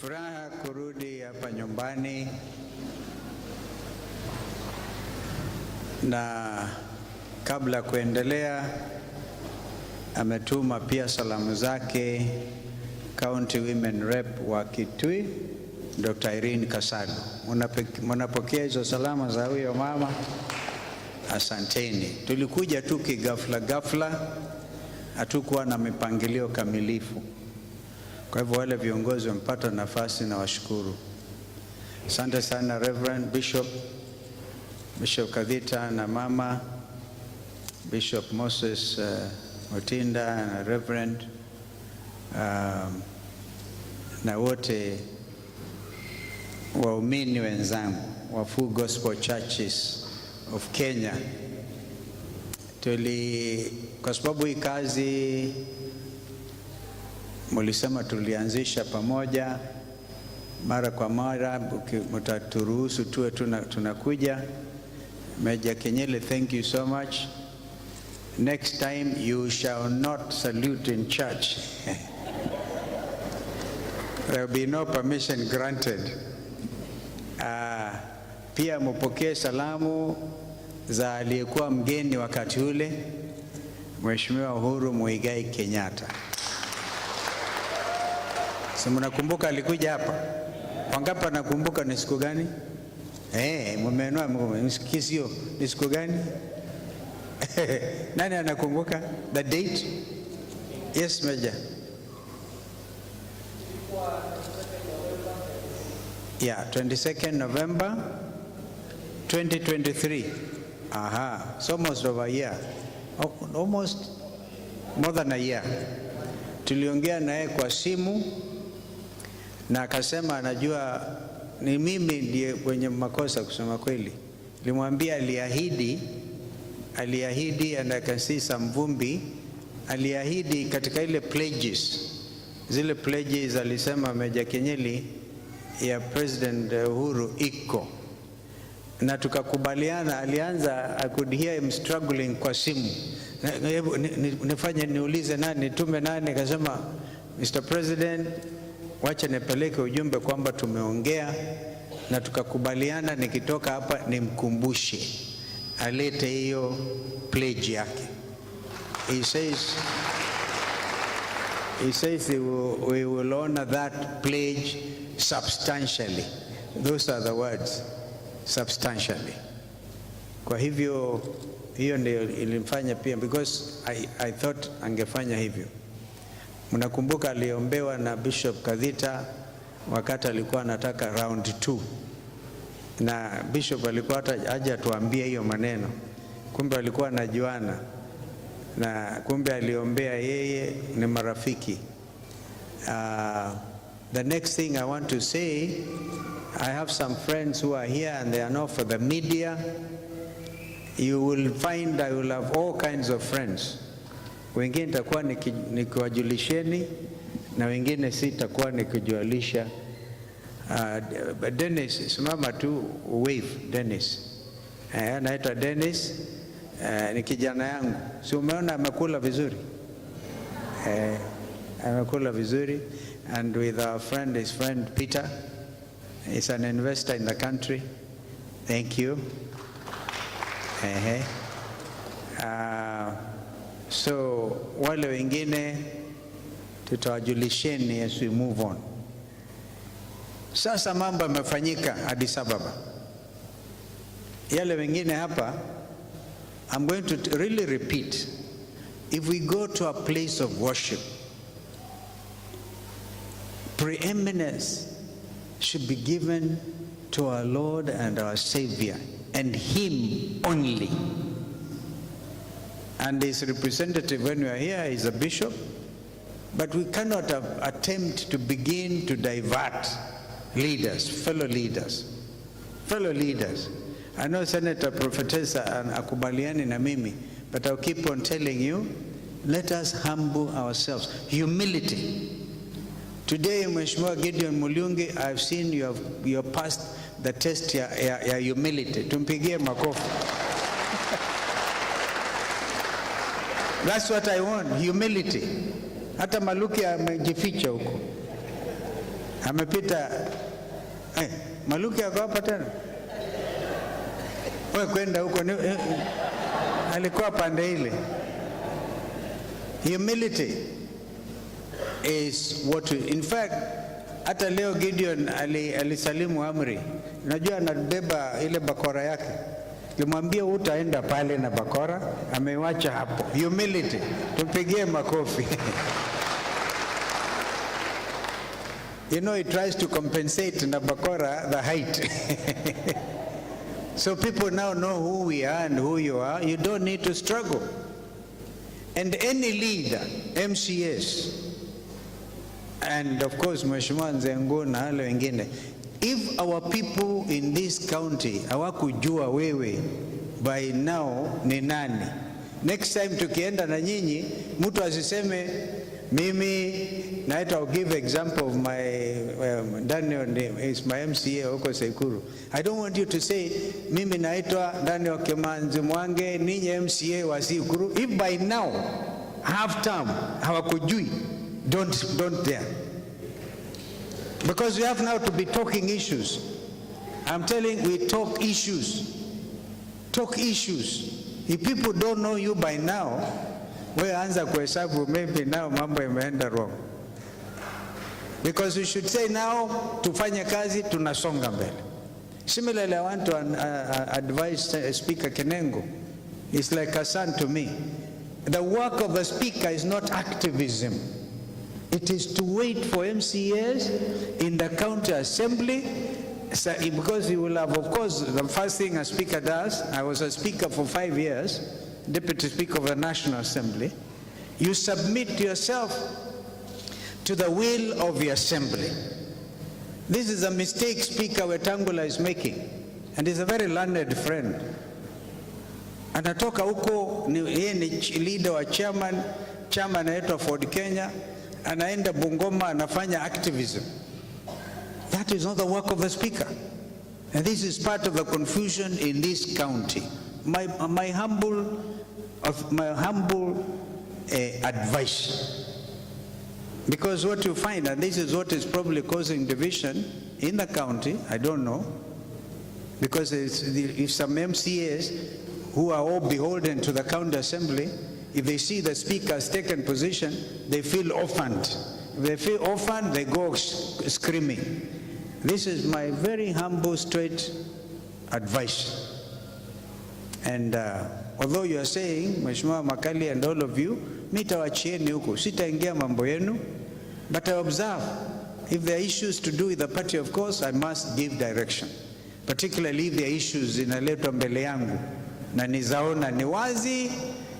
furaha kurudi hapa nyumbani, na kabla ya kuendelea ametuma pia salamu zake County Women Rep wa Kitui, Dr. Irene Kasalo. Mnapokea hizo salamu za huyo mama? Asanteni. Tulikuja tu ghafla, hatukuwa na mipangilio kamilifu. Kwa hivyo wale viongozi wamepata nafasi na washukuru. Asante sana Reverend Bishop Kadhita na mama Bishop Moses Mutinda na Reverend na wote waumini wenzangu wa Full Gospel Churches of Kenya. Kwa sababu hii kazi mulisema tulianzisha pamoja, mara kwa mara mtaturuhusu tuwe tunakuja. Major Kenyele, thank you so much. Next time you shall not salute in church. There will be no permission granted. Pia mupokee salamu za aliyekuwa mgeni wakati ule, Mheshimiwa Uhuru Muigai Kenyatta. Si mnakumbuka alikuja hapa? Wangapi nakumbuka ni siku gani? Mmenua msikisio ni siku gani? Nani anakumbuka the date? Yes, Major. Yeah, 22nd November 2023. It's almost over a year. Almost more than a year. Tuliongea naye kwa simu na akasema anajua ni mimi ndiye kwenye makosa kusema kweli. Nilimwambia aliahidi and I can see some vumbi. Aliahidi katika ile pledges. Zile pledges alisema Major Kenyele ya President Uhuru iko. Na tukakubaliana. Alianza, I could hear him struggling kwa simu. Nifanye niulize nani, nitume nani? Akasema Mr. President, wacha nipeleke ujumbe kwamba tumeongea na tukakubaliana nikitoka hapa nimkumbushe alete hiyo pledge yake. He says we will honor that pledge substantially. Those are the words, substantially. Kwa hivyo hiyo ndio ilimfanya pia, because I thought angefanya hivyo. Mnakumbuka aliombewa na Bishop Kadhita wakati alikuwa anataka round 2. Na Bishop alikuwa hata haja tuambie hiyo maneno. Kumbe alikuwa anajuana. Na kumbe aliombea yeye ni marafiki. The next thing I want to say, I have some friends who are here and they are not for the media. You will find I will have all kinds of friends. Wengine nitakuwa nikiwajulisheni na wengine sitakuwa nikijualisha. Dennis, simama tu wave Dennis. Anaitwa Dennis, ni kijana yangu. Si umeona amekula vizuri? Amekula vizuri. And with our friend, his friend Peter, he's an investor in the country. Thank you. So wale wengine tutawajulisheni as we move on. Sasa mambo yamefanyika Addis Ababa. Yale wengine hapa, I'm going to really repeat. If we go to a place of worship, preeminence should be given to our Lord and our Savior, and Him only. And his representative when we are here is a bishop, but we cannot attempt to begin to divert leaders, fellow leaders. I know Senator Professor akubaliani na mimi, but I'll keep on telling you, let us humble ourselves. Humility. Today, Mheshimiwa Gideon Mulungi, I've seen you have passed the test ya humility. Tumpigie makofi. That's what I want, humility. Hata Maluki amejificha huko. amepita. Maluki ako hapa tena, wewe kwenda huko, alikuwa pande ile. Humility is what in fact, hata leo Gideon alisalimu amri. Najua anabeba ile bakora yake, limwambia utaenda pale na bakora, amewacha hapo. Humility, tumpigie makofi. You know, he tries to compensate na bakora the height. So people now know who we are and who you are. You don't need to struggle. And any leader, MCS, and of course Mheshimiwa Nzengo na wale wengine, if our people in this county hawakujua wewe by now ni nani, next time tukienda na nyinyi mtu asiseme mimi naita. I'll give example of my Daniel is my MCA huko Sekuru. I don't want you to say mimi naitwa Daniel Kemanzi Mwange, ninyi MCA wa Sekuru. If by now half term hawakujui, don't dare, because we have now to be talking issues. I'm telling, we talk issues. If people don't know you by now, we anza kuhesabu, maybe now mambo imeenda wrong, because we should say now tufanye kazi, tunasonga mbele. Similarly, I want to advise Speaker Kenengo. It's like a son to me. The work of the Speaker is not activism. It is to wait for MCAs in the county assembly, because you will have, of course, the first thing a Speaker does. I was a Speaker for 5 years, Deputy Speaker of the National Assembly. You submit yourself to the will of the Assembly. This is a mistake Speaker Wetangula is making, and he's a very learned friend. Anatoka huko, yeye ni leader wa chama anaitwa Ford Kenya, anaenda Bungoma anafanya activism. That is not the work of the Speaker, and this is part of the confusion in this county. My humble advice, because what you find, and this is what is probably causing division in the county, I don't know, because if some MCAs who are all beholden to the county assembly, if they see the Speaker has taken position, they feel orphaned. If they feel orphaned, they go screaming. This is my very humble, straight advice. And although you are saying, Mheshimiwa Makali and all of you, mitawachieni huko, sitaingia mambo yenu, but I observe, if there are issues to do with the party, of course, I must give direction. Particularly if there are issues inaletwa mbele yangu, na nizaona ni wazi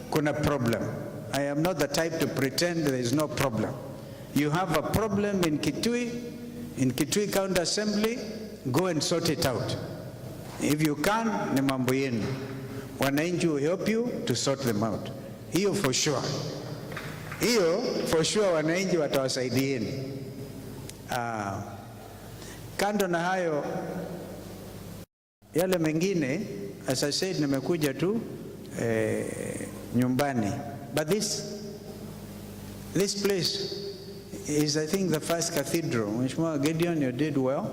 kuna problem. I am not the type to pretend there is no problem. You have a problem in Kitui County Assembly, go and sort it out. If you can't, ni mambo yenu. Wananchi will help you to sort them out. Hiyo for sure. Wananchi watawasaidieni. Kando na hayo, yale mengine, as I said, nimekuja tu nyumbani. But this place is, I think, the first cathedral. Mheshimiwa Gideon, you did well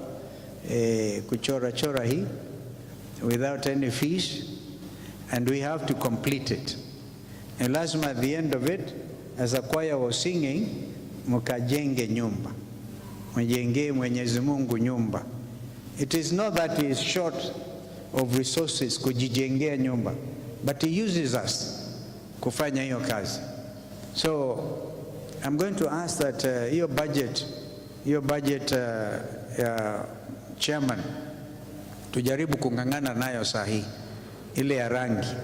kuchora hii without any fees, and we have to complete it. And lazima at the end of it, as a choir was singing, mukajenge nyumba, mjengee Mwenyezi Mungu nyumba. It is not that he is short of resources kujijengea nyumba, but he uses us kufanya hiyo kazi. So I'm going to ask that your budget chairman, tujaribu kungangana nayo sahi ile ya rangi.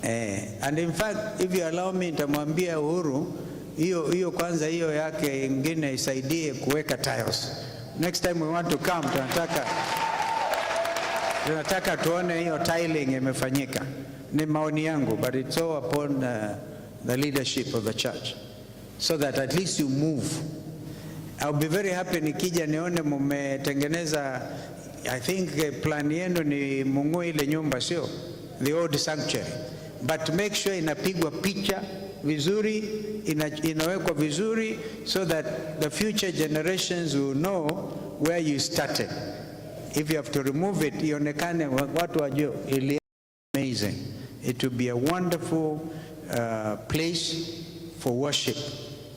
And in fact, if you allow me, nitamwambia Uhuru hiyo kwanza, hiyo yake ingine isaidie kuweka tiles. Next time we want to come, tunataka tuone hiyo tiling imefanyika. Ni maoni yangu, but it's all upon the leadership of the church, so that at least you move. I'll be very happy nikija nione mumetengeneza. I think plan yenu ni mung'oe ile nyumba, sio the old sanctuary, but make sure inapigwa picha vizuri, inawekwa vizuri, so that the future generations will know where you started. If you have to remove it, ionekane watu wajue ili amazing. It will be a wonderful place for worship,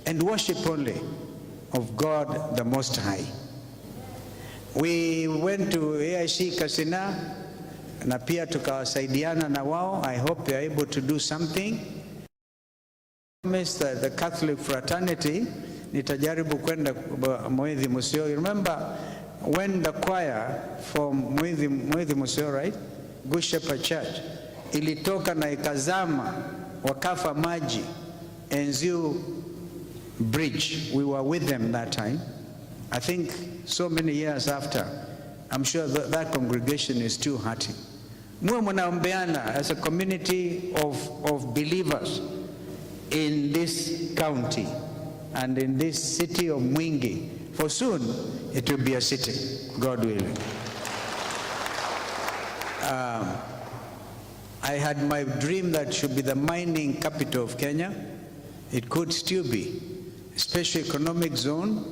and worship only of God the Most High. We went to AIC Kasina na pia tukawasaidiana na wao. I hope they are able to do something. The Catholic fraternity, nitajaribu kwenda Muithi Museo. You remember when the choir from Muithi Museo, right? Good Shepherd Church, ilitoka na ikazama, wakafa maji, Enziu Bridge. We were with them that time. I think so many years after, I'm sure that congregation is still hurting. Muwe munaombeana as a community of believers in this county and in this city of Mwingi. For soon, it will be a city, God willing. I had my dream that it should be the mining capital of Kenya. It could still be. Special economic zone,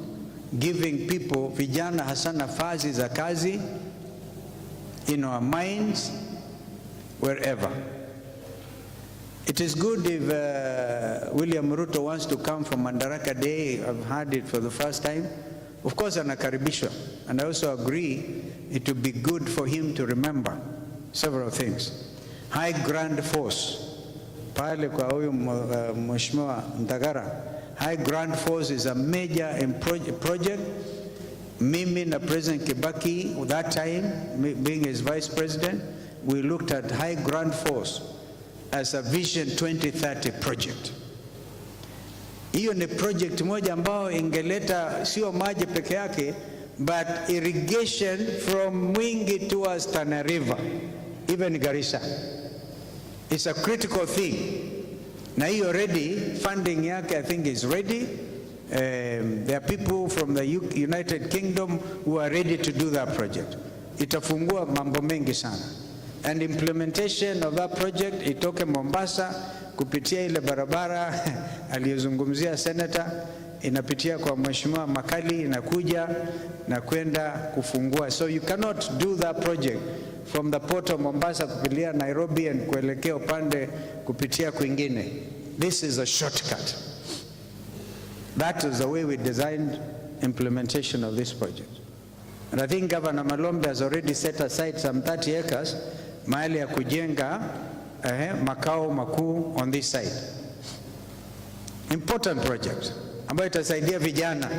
giving people, vijana hasa nafasi za kazi in our mines, wherever. It is good if William Ruto wants to come for Madaraka Day. I've heard it for the first time. Of course, anakaribishwa. And I also agree it would be good for him to remember several things. High Grand Force, pale kwa huyu Mheshimiwa Ndagara. High Grand Force is a major project. Mimi na President Kibaki, that time, being his vice president, we looked at High Grand Force as a Vision 2030 project. Hiyo ni project moja ambao ingeleta sio maji peke yake, but irrigation from Mwingi towards Tana River, even Garissa. It's a critical thing. Na hiyo already, funding yake I think is ready. There are people from the United Kingdom who are ready to do that project. Itafungua mambo mengi sana. And implementation of that project itoke Mombasa kupitia ile barabara aliyozungumzia senator, inapitia kwa Mheshimiwa Makali, inakuja na kwenda kufungua. So you cannot do that project from the port of Mombasa kupitia Nairobi and kuelekea upande kupitia kwingine. This is a shortcut. That is the way we designed implementation of this project. And I think Governor Malombe has already set aside some 30 acres mahali ya kujenga makao makuu on this side. Important project ambayo itasaidia vijana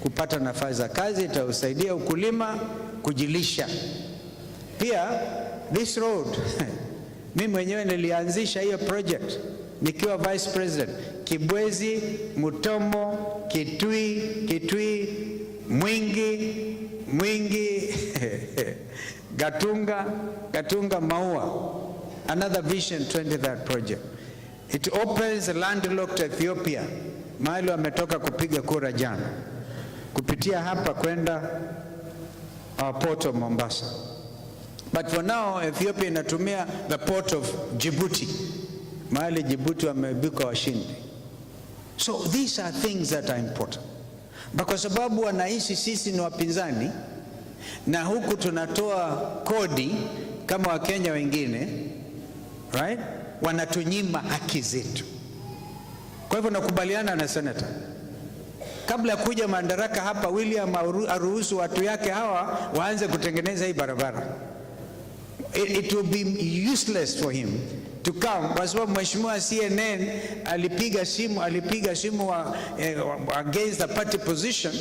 kupata nafasi za kazi, itasaidia ukulima kujilisha. Pia this road mimi mwenyewe nilianzisha hiyo project nikiwa vice president. Kibwezi, Mutomo, Kitui, Mwingi Gatunga Maua. Another Vision 2030 project. It opens landlocked Ethiopia, mahali wametoka kupiga kura jana, kupitia hapa kwenda port of Mombasa. But for now, Ethiopia inatumia the port of Djibouti, mahali Djibouti wameibuka washindi. So these are things that are important. Kwa sababu wanaishi sisi ni wapinzani, na huku tunatoa kodi kama Wakenya wengine, right? Wanatunyima haki zetu. Kwa hivyo nakubaliana na senator. Kabla ya kuja madaraka hapa, William aruhusu watu yake hawa waanze kutengeneza hii barabara. It will be useless for him to come, kwa sababu Mheshimiwa CNN alipiga simu against the party position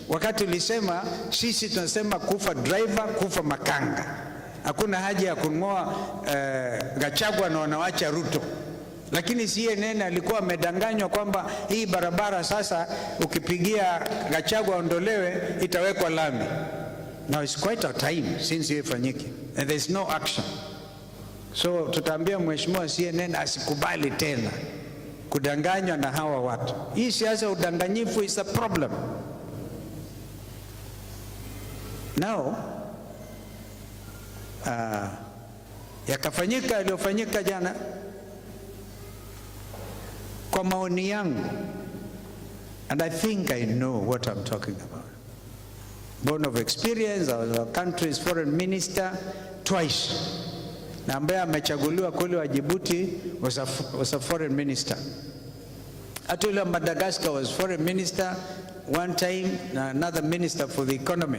wakati ulisema sisi tunasema kufa driver, kufa makanga. Hakuna haja ya kungoa Gachagua na wanawacha Ruto. Lakini CNN alikuwa amedanganywa kwamba hii barabara sasa ukipigia Gachagua ondolewe itawekwa lami. Now it's quite a time since hiyo ifanyike and there's no action. So tutaambia Mheshimiwa CNN asikubali tena kudanganywa na hawa watu. Hii siasa udanganyifu is a problem. Now yakafanyika yaliyofanyika jana. kwa maoni yangu, and I think I know what I'm talking about. Born of experience, I was our country's foreign minister twice. Na ambaye amechaguliwa kule wa Djibouti was a foreign minister. Atula Madagascar was foreign minister one time, na another minister for the economy.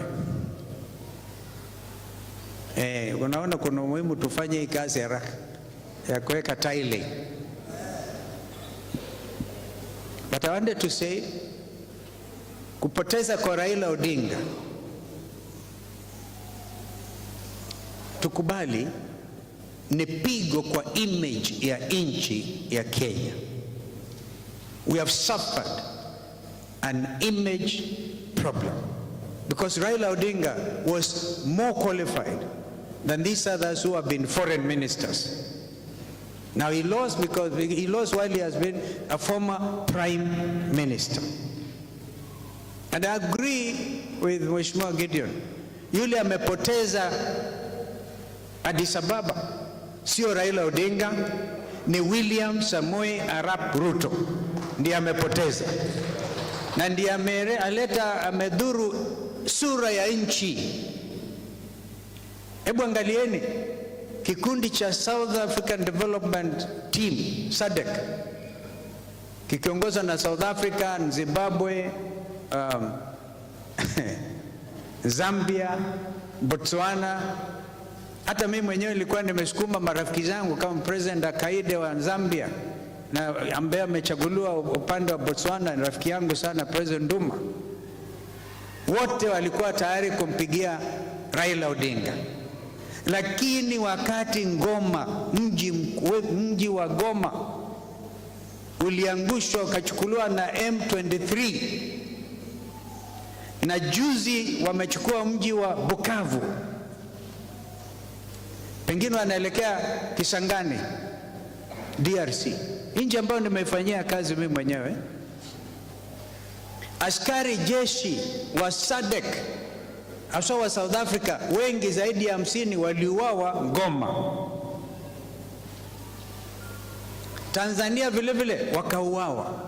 Unaona kuna muhimu tufanye hii kazi haraka ya kuweka tiling. But I wanted to say, kupoteza kwa Raila Odinga, tukubali, ni pigo kwa image ya nchi ya Kenya. We have suffered an image problem because Raila Odinga was more qualified than these others who have been foreign ministers. Now he lost because he lost while he has been a former prime minister. And I agree with Mheshimiwa Gideon. Yule amepoteza Addis Ababa sio Raila Odinga, ni William Samoei Arap Ruto ndiye amepoteza. Na ndiye amedhuru sura ya nchi. Hebu angalieni kikundi cha South African Development Team SADC kikiongozwa na South Africa, Zimbabwe, Zambia, Botswana. Hata mimi mwenyewe nilikuwa nimesukuma marafiki zangu kama President Akaide wa Zambia na ambaye amechaguliwa upande wa Botswana, ni rafiki yangu sana President Duma. Wote walikuwa tayari kumpigia Raila Odinga. Lakini wakati Ngoma, mji wa Goma uliangushwa ukachukuliwa na M23, na juzi wamechukua mji wa Bukavu, pengine wanaelekea Kisangani, DRC, nchi ambayo nimeifanyia kazi mimi mwenyewe. Askari jeshi wa SADC hasa wa South Africa wengi zaidi ya 50 waliuawa Goma. Tanzania vile vile wakauawa.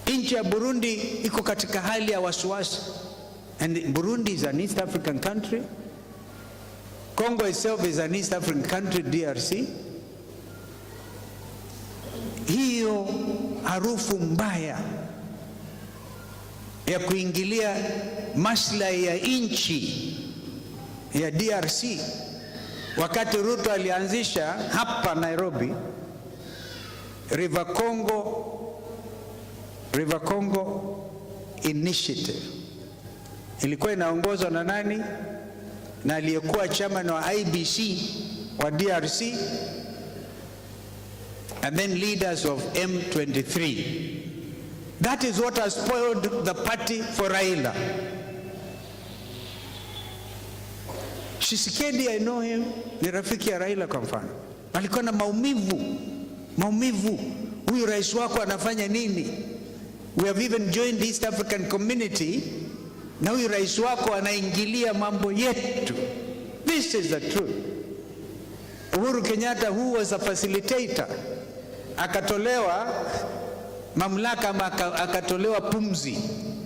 Nchi ya Burundi iko katika hali ya wasiwasi. And Burundi is an East African country. Congo itself is an East African country, DRC. Hiyo harufu mbaya ya kuingilia maslahi ya nchi ya DRC, wakati Ruto alianzisha hapa Nairobi River Congo Initiative, ilikuwa inaongozwa na nani? Na aliyekuwa chairman wa IBC wa DRC, and then leaders of M23. That is what has spoiled the party for Raila. Tshisekedi, I know him, ni rafiki ya Raila kwa mfano. Alikuwa na maumivu. Huyu rais wako anafanya nini? We have even joined the East African community, na huyu rais wako anaingilia mambo yetu. This is the truth. Uhuru Kenyatta, who was a facilitator, akatolewa mamlaka, akatolewa pumzi.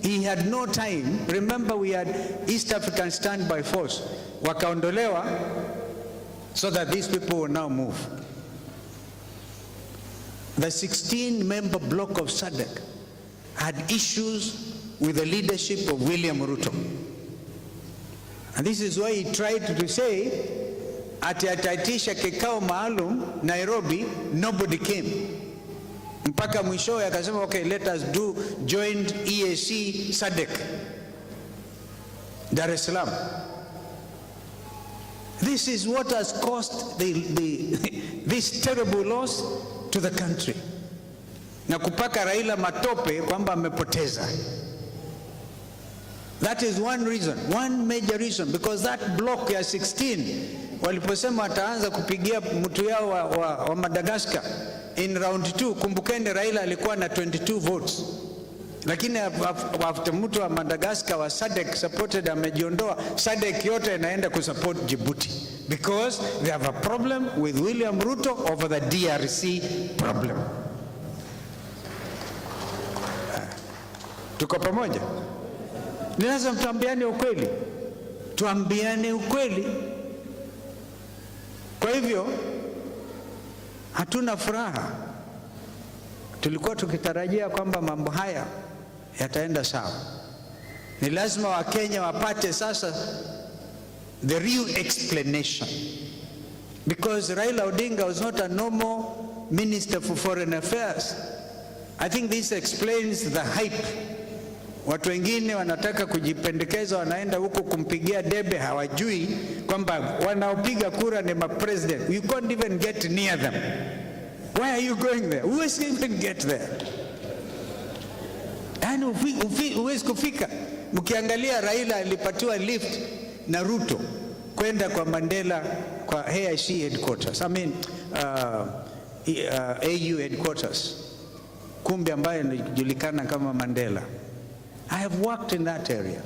He had no time. Remember, we had East African Standby Force, wakaondolewa so that these people will now move. The 16-member bloc of SADC had issues with the leadership of William Ruto. And this is why he tried to say, ataitisha kikao maalum Nairobi, nobody came. Mpaka mwishowe akasema, okay, let us do joint EAC SADC Dar es Salaam. This is what has caused this terrible loss to the country. Na kupaka Raila matope kwamba amepoteza. That is one reason, one major reason, because that block ya 16 waliposema wataanza kupigia mtu yao wa Madagascar in round 2, kumbukeni Raila alikuwa na 22 votes. Lakini after mtu wa Madagascar wa SADC supported amejiondoa, SADC yote inaenda kusupport Djibouti because they have a problem with William Ruto over the DRC problem. Tuko pamoja? Ni lazima tuambiane ukweli, tuambiane ukweli. Kwa hivyo hatuna furaha. Tulikuwa tukitarajia kwamba mambo haya yataenda sawa. Ni lazima Wakenya wapate sasa the real explanation, because Raila Odinga was not a normal minister for foreign affairs. I think this explains the hype. Watu wengine wanataka kujipendekeza, wanaenda huko kumpigia debe, hawajui kwamba wanaopiga kura ni ma-president. You can't even get near them. Why are you going there? Who is even get there? Yani huwezi kufika. Mkiangalia Raila alipatiwa lift na Ruto kwenda kwa Mandela, kwa AIC headquarters, AU headquarters, kumbi ambayo inajulikana kama Mandela. I have worked in that area,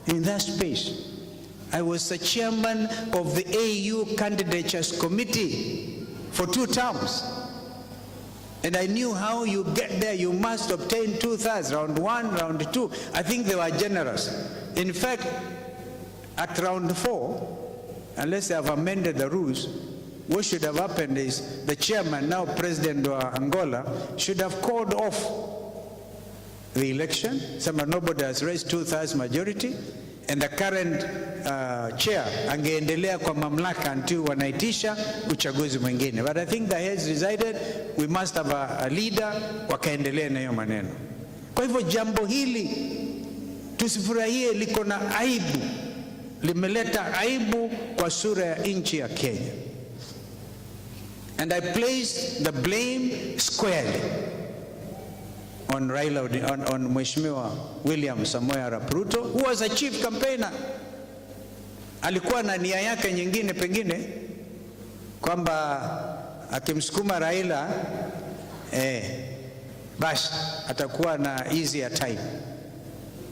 in that space. I was the chairman of the AU Candidatures Committee for 2 terms. And I knew how you get there. You must obtain 2/3, round 1, round 2. I think they were generous. In fact, at round 4, unless they have amended the rules, what should have happened is the chairman, now President of Angola, should have called off the election. Nobody has raised 2/3 majority, and the current chair angeendelea kwa mamlaka until wanaitisha uchaguzi mwingine. But I think the heads decided we must have a leader, wakaendelea na hiyo maneno. Kwa hivyo jambo hili tusifurahie, liko na aibu, limeleta aibu kwa sura ya nchi ya Kenya. And I place the blame squarely on Raila, on Mheshimiwa William Samoei Arap Ruto, who was a chief campaigner. Alikuwa na nia yake nyingine, pengine kwamba akimsukuma Raila basi atakuwa na easier time.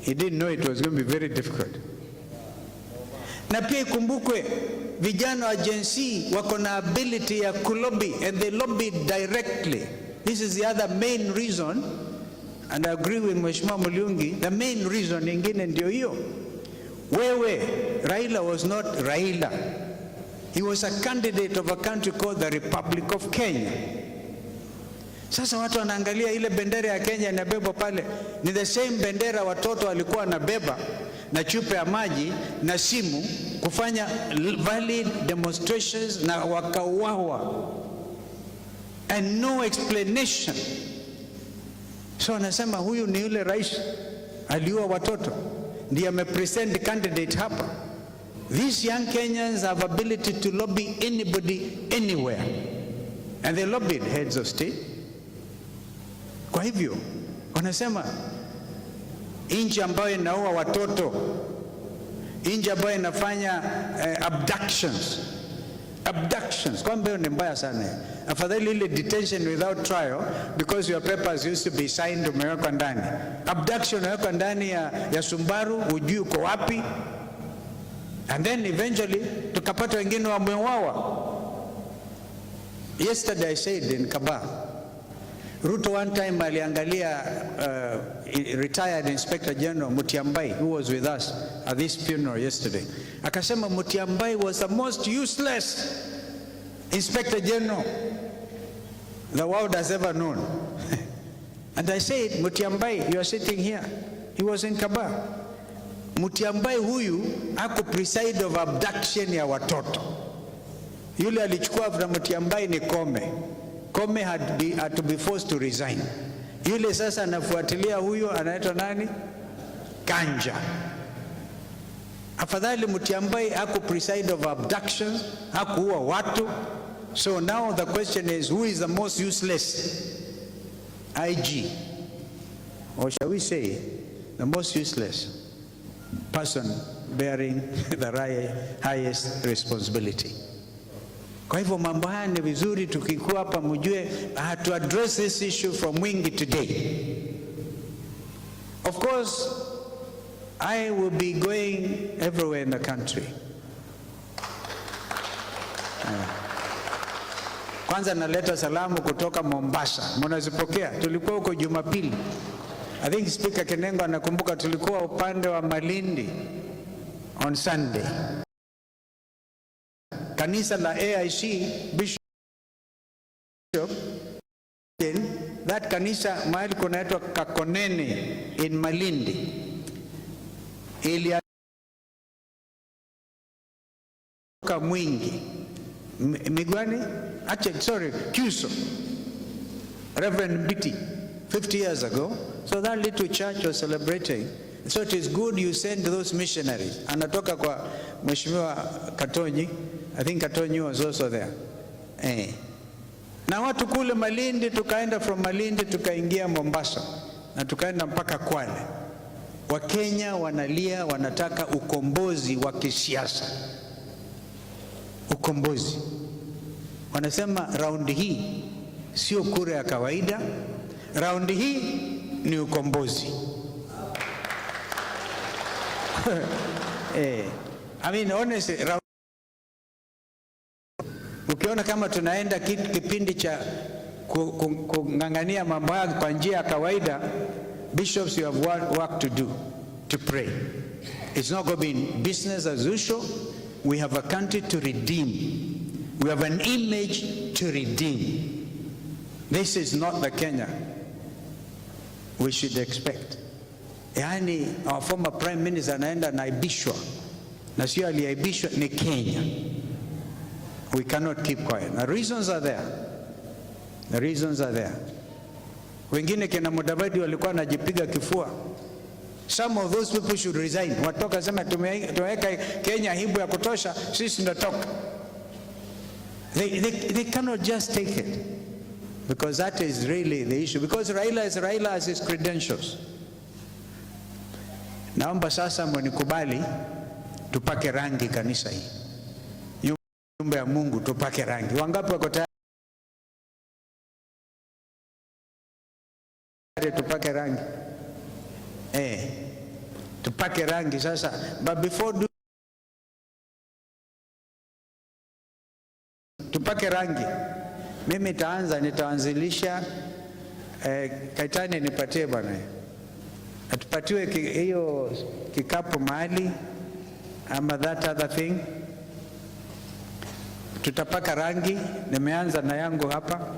He didn't know it was going to be very difficult. Na pia ikumbukwe vijana wa Gen Z wako na ability ya kulobby, and they lobby directly. This is the other main reason, and I agree with Mheshimiwa Mulugi, the main reason ingine ndio hiyo. Wewe, Raila was not Raila. He was a candidate of a country called the Republic of Kenya. Sasa watu wanaangalia ile bendera ya Kenya inabebwa pale, ni the same bendera watoto walikuwa wanabeba na chupa ya maji na simu kufanya valid demonstrations na wakauawa, and no explanation. So anasema huyu ni yule rais aliua watoto, ndiye amepresent candidate hapa. These young Kenyans have ability to lobby anybody anywhere, and they lobbied heads of state. Kwa hivyo wanasema nchi ambayo inaua watoto, nchi ambayo inafanya abductions, kwamba ni mbaya sana. Afadhali ile detention without trial, because your papers used to be signed, umewekwa ndani. Abduction umewekwa ndani ya Sumbaru, hujui uko wapi, and then eventually tukapata wengine wameuawa. Yesterday I said in Kabah, Ruto one time aliangalia retired Inspector General Mutiambai, who was with us at this funeral yesterday. Akasema Mutiambai was the most useless Inspector General the world has ever known. And I said, Mutiambai, you are sitting here. He was in Kabah. Mutiambai huyu haku preside of abduction ya watoto. Yule alichukua from Mutiambai ni Kome had to be forced to resign. Yule sasa anafuatilia huyo anaitwa nani? Kanja. Afadhali Mutiambai haku preside of abductions, hakuua watu. So now the question is, who is the most useless IG? Or shall we say the most useless person bearing the highest responsibility? Kwa hivyo mambo haya ni vizuri tukikuwa hapa mjue to address this issue from wingi today. Of course, I will be going everywhere in the country. Kwanza naleta salamu kutoka Mombasa. Mnazipokea? Tulikuwa huko Jumapili. I think Speaker Kenengo anakumbuka tulikuwa upande wa Malindi on Sunday. Kanisa la AIC Bishop, that kanisa mahali kunaitwa Kakonene in Malindi, iliaka mwingi Migwani, actually sorry, Kuso, Reverend Biti 50 years ago. So that little church was celebrating. So it is good you send those missionaries. Anatoka kwa Mheshimiwa Katonyi. I think Katonyi was also there. Na watu kule Malindi, tukaenda from Malindi tukaingia Mombasa na tukaenda mpaka Kwale. Wakenya wanalia, wanataka ukombozi wa kisiasa. Ukombozi. Wanasema raundi hii sio kura ya kawaida, raundi hii ni ukombozi. I mean honestly, ukiona kama tunaenda kipindi cha kungangania mambo haya kwa njia ya kawaida, bishops, you have work to do, to pray. It's not going to be business as usual. We have a country to redeem. We have an image to redeem. This is not the Kenya we should expect. Yani our former prime minister anaenda naibishwa, na sio aliaibishwa, ni Kenya. We cannot keep quiet. The reasons are there. The reasons are there. Wengine kina Mudavadi walikuwa wanajipiga kifua. Some of those people should resign. Watoka sema tumeweka Kenya hibu ya kutosha, sisi ndatoka. They cannot just take it. Because that is really the issue. Because Raila has his credentials. Naomba sasa mwenikubali tupake rangi kanisa hii. Nyumba ya Mungu tupake rangi. Wangapi wako tayari tupake rangi? Tupake rangi sasa. But before tupake rangi, mimi nitaanzilisha Kaitani nipatie bwana. Atupatiwe hiyo kikapu mahali ama that other thing. Tutapaka rangi, nimeanza na yangu hapa.